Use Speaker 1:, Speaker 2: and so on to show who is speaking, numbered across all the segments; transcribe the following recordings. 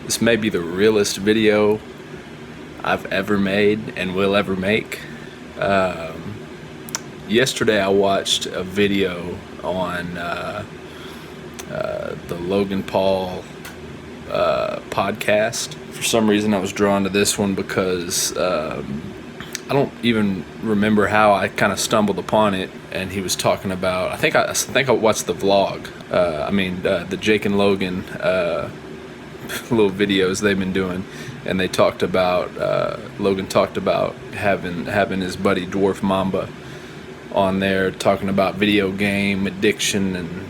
Speaker 1: This may be the realest video I've ever made and will ever make. Yesterday I watched a video on the Logan Paul podcast. For some reason I was drawn to this one because I don't even remember how I kind of stumbled upon it, and he was talking about, I think I watched the vlog, the Jake and Logan little videos they've been doing, and they talked about, Logan talked about having his buddy Dwarf Mamba on there, talking about video game addiction and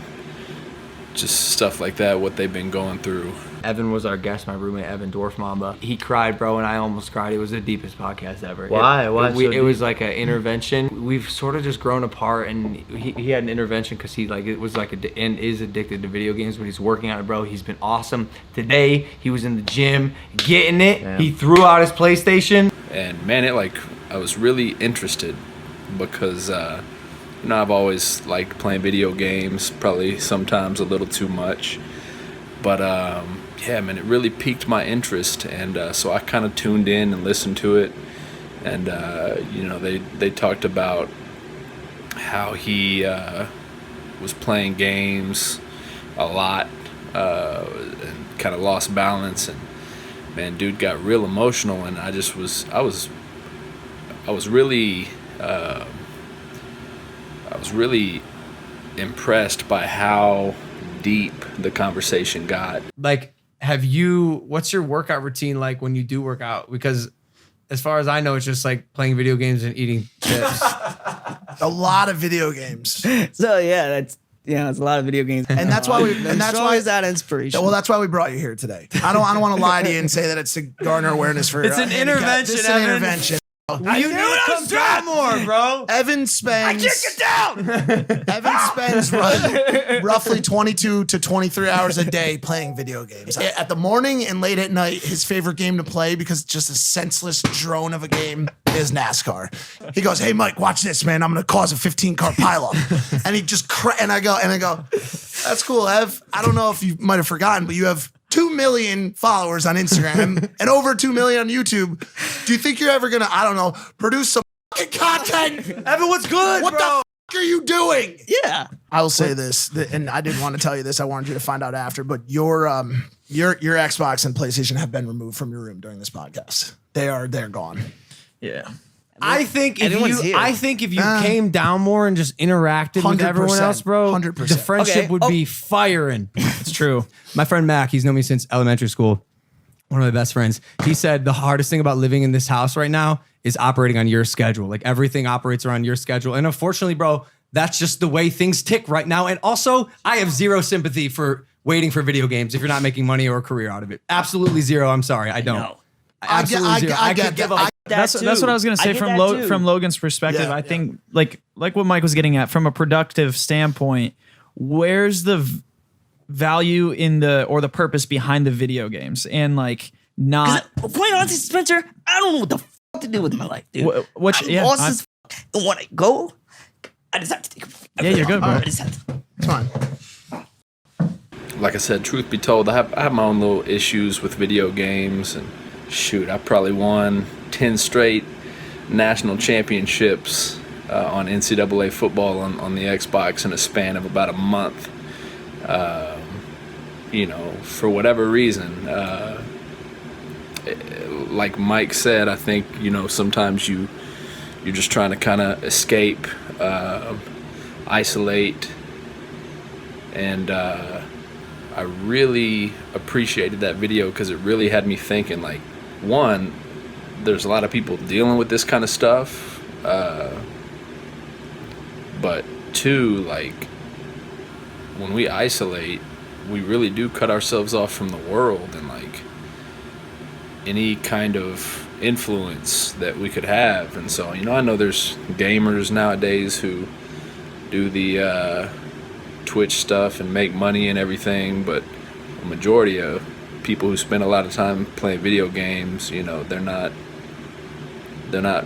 Speaker 1: just stuff like that, what they've been going through.
Speaker 2: Evan was our guest, my roommate, Evan Dwarf Mamba. He cried, bro, and I almost cried. It was the deepest podcast ever.
Speaker 3: Why?
Speaker 2: It was like an intervention. We've sort of just grown apart, and he had an intervention because he is addicted to video games, but he's working on it, bro. He's been awesome. Today, he was in the gym getting it. Yeah. He threw out his PlayStation.
Speaker 1: And man, I was really interested because, I've always liked playing video games, probably sometimes a little too much. But yeah, man, it really piqued my interest, and so I kind of tuned in and listened to it. And they talked about how he was playing games a lot and kind of lost balance, and man, dude got real emotional, and I was really impressed by how deep the conversation got.
Speaker 4: Like, what's your workout routine like when you do work out? Because as far as I know, it's just like playing video games and eating chips.
Speaker 5: A lot of video games.
Speaker 3: So yeah, it's a lot of video games.
Speaker 5: And that's why
Speaker 3: is that inspiration.
Speaker 5: Well, that's why we brought you here today. I don't want to lie to you and say that it's to garner awareness for
Speaker 4: It's an intervention,
Speaker 5: It's an intervention.
Speaker 4: You need to come down more, bro.
Speaker 5: Evan spends.
Speaker 3: I can't get down.
Speaker 5: Evan spends roughly 22 to 23 hours a day playing video games. At the morning and late at night, his favorite game to play, because it's just a senseless drone of a game, is NASCAR. He goes, "Hey Mike, watch this, man. I'm gonna cause a 15-car pileup." And he just and I go, "That's cool, Ev. I don't know if you might have forgotten, but you have 2 million followers on Instagram and over 2 million on YouTube. Do you think you're ever gonna, I don't know, produce some fucking content?
Speaker 4: Evan, what's good,
Speaker 5: What
Speaker 4: bro?
Speaker 5: the fuck are you doing?"
Speaker 3: Yeah.
Speaker 5: I will say this, and I didn't want to tell you this. I wanted you to find out after, but your Xbox and PlayStation have been removed from your room during this podcast. They're gone.
Speaker 3: Yeah.
Speaker 4: I think if you
Speaker 5: Nah.
Speaker 4: came down more and just interacted with everyone else, bro,
Speaker 5: 100%.
Speaker 4: the friendship would be firing. It's true. My friend Mac, he's known me since elementary school. One of my best friends. He said the hardest thing about living in this house right now is operating on your schedule. Like, everything operates around your schedule. And unfortunately, bro, that's just the way things tick right now. And also, I have zero sympathy for waiting for video games if you're not making money or a career out of it. Absolutely zero. I'm sorry. I don't.
Speaker 3: No.
Speaker 4: Absolutely zero.
Speaker 5: I
Speaker 4: I
Speaker 5: get
Speaker 4: could give
Speaker 5: that.
Speaker 4: a
Speaker 6: That's what I was gonna say from Logan's perspective.
Speaker 5: Yeah,
Speaker 6: I think like what Mike was getting at from a productive standpoint. Where's the value in the purpose behind the video games, and like not
Speaker 3: Quite honestly, Spencer, I don't know what the fuck to do with my life, dude. I'm lost as fuck. And when I go, I just have to take a
Speaker 6: you're good, bro.
Speaker 3: I just have to.
Speaker 5: It's fine.
Speaker 1: Like I said, truth be told, I have my own little issues with video games, and shoot, I probably won 10 straight national championships on m.a.double football on the Xbox in a span of about a month. For whatever reason, like Mike said, I think, sometimes you're just trying to kind of escape, isolate, and I really appreciated that video because it really had me thinking, like, one, there's a lot of people dealing with this kind of stuff, but two, like, when we isolate, we really do cut ourselves off from the world and, like, any kind of influence that we could have. And so, I know there's gamers nowadays who do the Twitch stuff and make money and everything, but a majority of people who spend a lot of time playing video games, they're not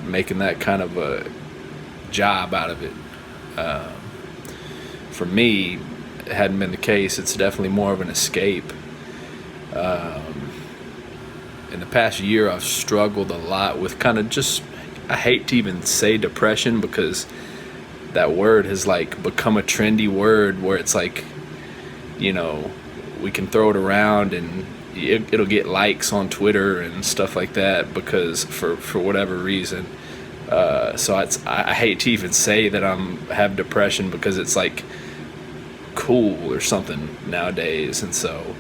Speaker 1: making that kind of a job out of it. For me, it hadn't been the case. It's definitely more of an escape. in the past year, I've struggled a lot with kind of just, I hate to even say depression because that word has like become a trendy word where it's like, you know, we can throw it around and it'll get likes on Twitter and stuff like that because for whatever reason. So I hate to even say that have depression because it's like cool or something nowadays. And so,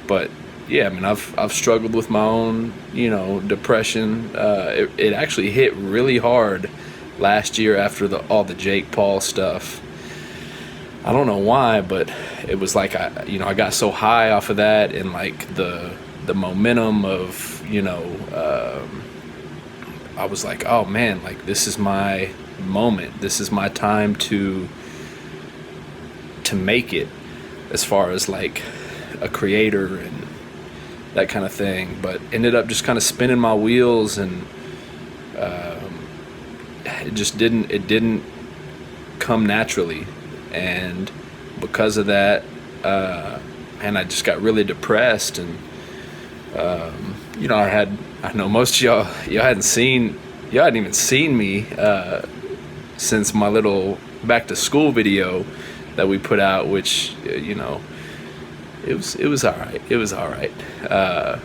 Speaker 1: but yeah, I mean, I've struggled with my own, you know, depression. It actually hit really hard last year after all the Jake Paul stuff. I don't know why, but it was like I got so high off of that and like the momentum of, you know, I was like, oh man, like this is my moment. This is my time to make it as far as like a creator and that kind of thing. But ended up just kind of spinning my wheels and it didn't come naturally. And because of that, and I just got really depressed and, you know, I know most of y'all hadn't even seen me since my little back to school video that we put out, which you know, it was all right. It was all right. I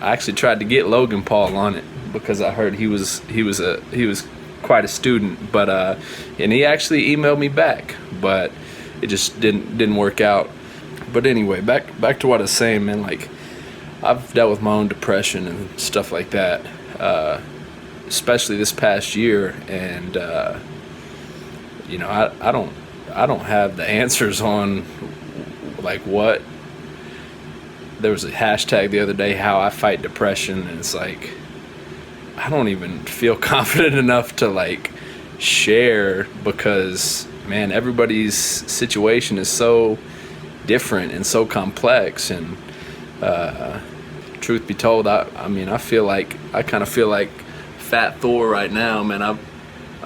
Speaker 1: actually tried to get Logan Paul on it because I heard he was quite a student, but and he actually emailed me back, but it just didn't work out. But anyway, back to what I was saying, man. Like, I've dealt with my own depression and stuff like that, especially this past year. And you know, I don't have the answers on like what. There was a hashtag the other day, how I fight depression, and it's like I don't even feel confident enough to like share because, man, everybody's situation is so different and so complex. And truth be told, I kind of feel like Fat Thor right now, man. I've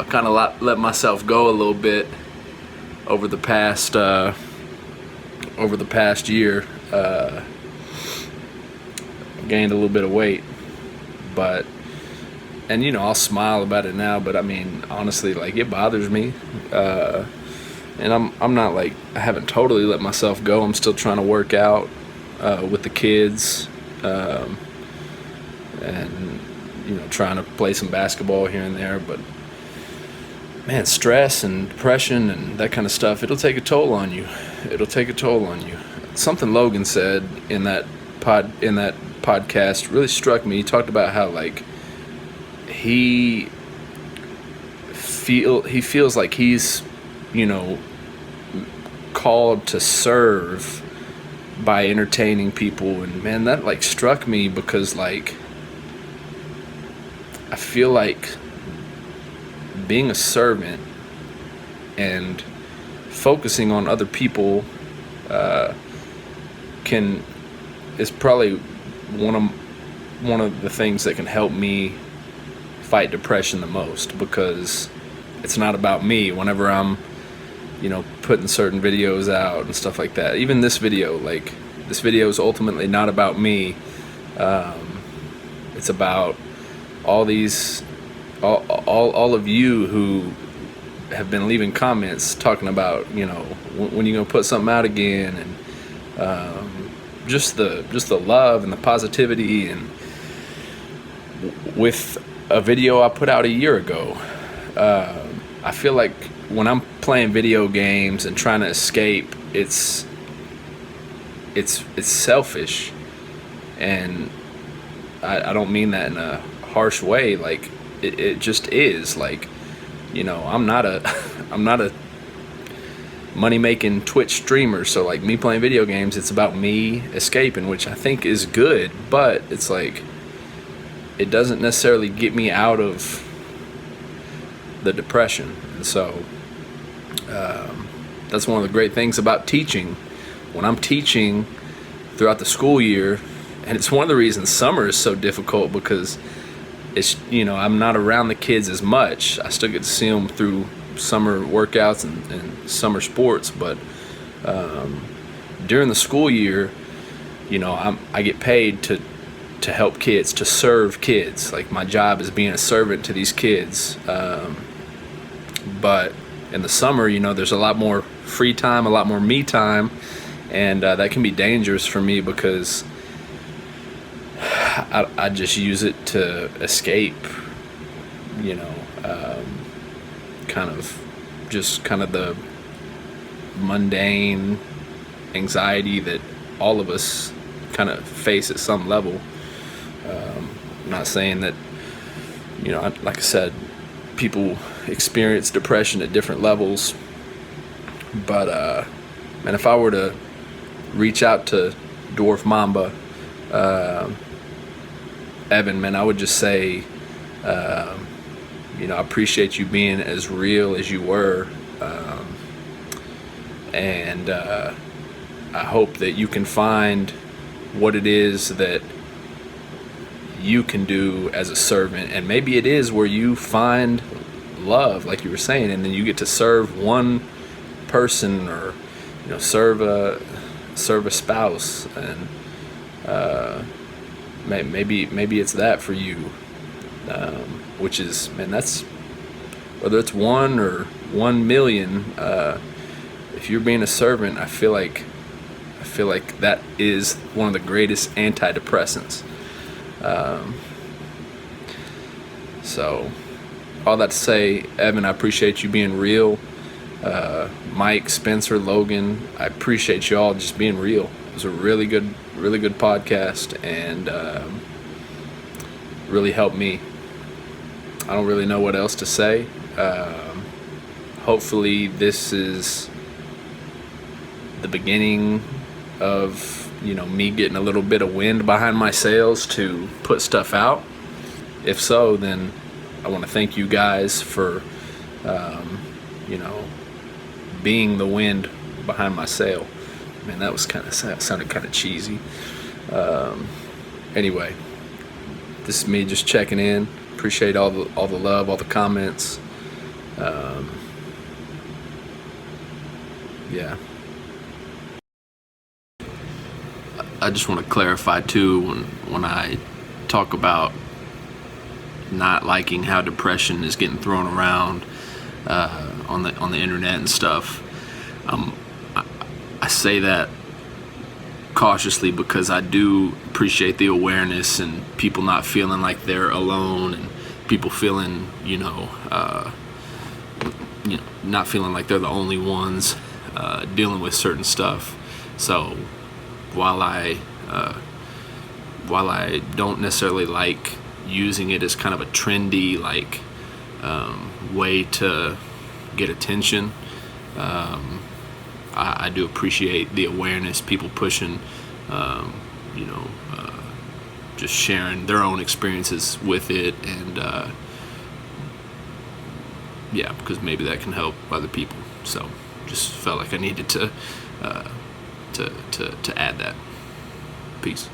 Speaker 1: kind of let myself go a little bit over the past year. Gained a little bit of weight, and you know, I'll smile about it now, but I mean, honestly, like, it bothers me, and I'm not like, I haven't totally let myself go. I'm still trying to work out with the kids, and you know, trying to play some basketball here and there. But man, stress and depression and that kind of stuff, it'll take a toll on you. Something Logan said in that podcast really struck me. He talked about how like he feels like he's, you know, called to serve by entertaining people. And man, that like struck me because like I feel like being a servant and focusing on other people is probably one of the things that can help me fight depression the most, because it's not about me whenever I'm, you know, putting certain videos out and stuff like that. Even this video is ultimately not about me. It's about all of you who have been leaving comments talking about, you know, when you're gonna put something out again, and just the love and the positivity. And with a video I put out a year ago, I feel like when I'm playing video games and trying to escape, it's selfish, and I don't mean that in a harsh way. Like, it just is. Like, you know, I'm not a money-making Twitch streamer, so like me playing video games, it's about me escaping, which I think is good, but it's like it doesn't necessarily get me out of the depression. And so that's one of the great things about teaching. When I'm teaching throughout the school year, and it's one of the reasons summer is so difficult, because it's, you know, I'm not around the kids as much. I still get to see them through summer workouts and summer sports, but during the school year, you know, I get paid to to help kids, to serve kids. Like, my job is being a servant to these kids. But in the summer, you know, there's a lot more free time, a lot more me time, and that can be dangerous for me because I just use it to escape, you know, kind of the mundane anxiety that all of us kind of face at some level. I'm not saying that, you know, like I said, people experience depression at different levels, but man, if I were to reach out to Dwarf Mamba, Evan, man, I would just say, you know, I appreciate you being as real as you were, and I hope that you can find what it is that you can do as a servant, and maybe it is where you find love, like you were saying, and then you get to serve one person, or, you know, serve a spouse, and maybe it's that for you, which is, man, that's, whether it's 1 or 1 million, if you're being a servant, I feel like that is one of the greatest antidepressants. So all that to say, Evan, I appreciate you being real. Mike, Spencer, Logan, I appreciate y'all just being real. It was a really good podcast, and really helped me. I don't really know what else to say. Hopefully this is the beginning of, you know, me getting a little bit of wind behind my sails to put stuff out. If so, then I want to thank you guys for, you know, being the wind behind my sail. Man, that was sounded kind of cheesy. Anyway, this is me just checking in. Appreciate all the love, all the comments. Yeah. I just want to clarify too, when I talk about not liking how depression is getting thrown around on the internet and stuff. I say that cautiously because I do appreciate the awareness and people not feeling like they're alone, and people feeling, not feeling like they're the only ones dealing with certain stuff. So while I don't necessarily like using it as kind of a trendy way to get attention, I do appreciate the awareness, people pushing, just sharing their own experiences with it, and because maybe that can help other people. So just felt like I needed to add that. Peace.